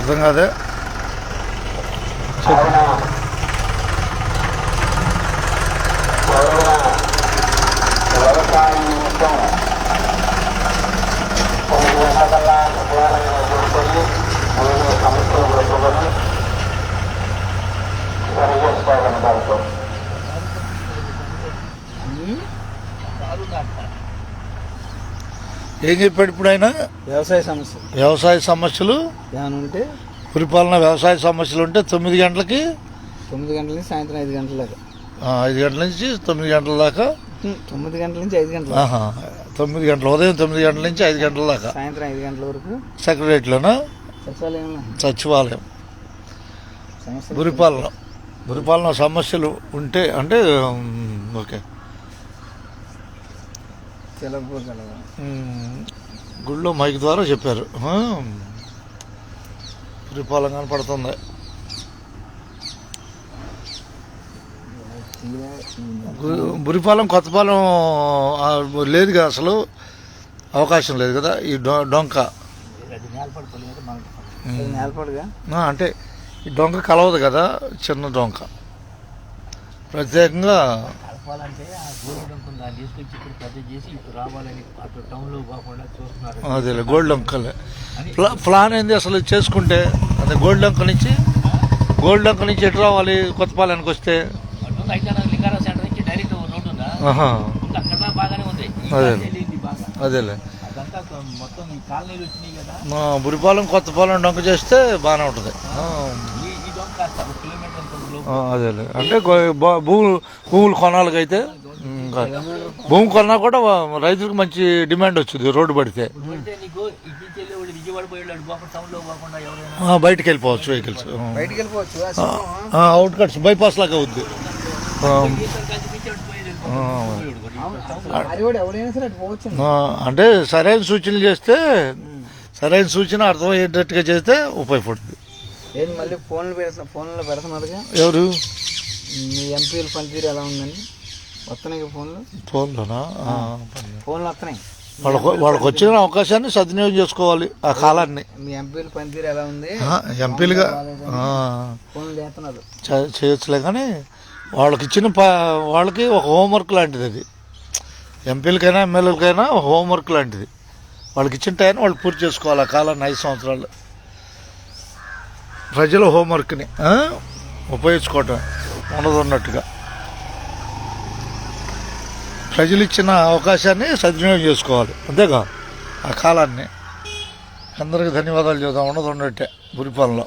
అర్థం కాదే ఏం చెప్పాడు ఇప్పుడు ఆయన? వ్యవసాయ సమస్యలు ఉంటే పరిపాలన వ్యవసాయ సమస్యలు ఉంటే 9 గంటలకి 9 గంటల నుంచి సాయంత్రం 5 గంటల దాకా 5 గంటల నుంచి 9 గంటల దాకా 9 గంటల నుంచి 5 గంటల 9 గంటల ఉదయం 9 గంటల నుంచి 5 గంటల దాకా సాయంత్రం 5 గంటల వరకు సెక్రటరీలోనా సచివాలయం పరిపాలన సమస్యలు ఉంటే అంటే ఓకే గుళ్ళో మైక్ ద్వారా చెప్పారు. పరిపాలన కనపడుతుంది. బురిపాలెం కొత్తపాలెం లేదు కదా, అసలు అవకాశం లేదు కదా. ఈ డొంక అంటే ఈ డొంక కలవదు కదా, చిన్న డొంక ప్రత్యేకంగా అదేలే గోల్డ్ డొంకలే ప్లాన్ ఏంది అసలు చేసుకుంటే. అదే గోల్డ్ డొంక నుంచి ఎటు రావాలి? కొత్తపాలెనికి వస్తే అదేలే బురిపాలెం కొత్తపాలెం డొంక చేస్తే బాగానే ఉంటుంది. అదేలే అంటే భూములు కొనాలకైతే భూమి కొన్నా కూడా రైతులకు మంచి డిమాండ్ వచ్చింది. రోడ్డు పడితే బయటకు వెళ్ళిపోవచ్చు వెహికల్స్. అవుట్ కట్స్ బైపాస్ లాగా అవుద్ది. అంటే సరైన సూచనలు చేస్తే, సరైన సూచన అర్థమయ్యేటట్టుగా చేస్తే ఉపయోగపడుతుంది. మళ్ళీ ఫోన్లో పెడుతున్నారుగా ఎవరు? మీ ఎంపీల పనితీరు ఎలా ఉందని వస్తున్నాయి ఫోన్లోనా? ఫోన్లు వస్తున్నాయి. వాళ్ళకి వచ్చిన అవకాశాన్ని సద్వినియోగం చేసుకోవాలి. ఆ కాలాన్ని మీ ఎంపీల పనితీరు ఎలా ఉంది, ఎంపీలుగా ఫోన్లు చేస్తున్నారు చేయొచ్చులే. కానీ వాళ్ళకి ఒక హోంవర్క్ లాంటిది అది. ఎంపీలకైనా ఎమ్మెల్యేలకైనా ఒక హోంవర్క్ లాంటిది. వాళ్ళకి ఇచ్చిన టైం వాళ్ళు పూర్తి చేసుకోవాలి. ఆ కాలాన్ని 5 సంవత్సరాలు ప్రజల హోంవర్క్ని ఉపయోగించుకోవటం ఉన్నట్టుగా ప్రజలు ఇచ్చిన అవకాశాన్ని సద్వినియోగం చేసుకోవాలి. అంతేగా ఆ కాలాన్ని. అందరికీ ధన్యవాదాలు చెబుదాం ఉన్నట్టే బురిపాలెంలో.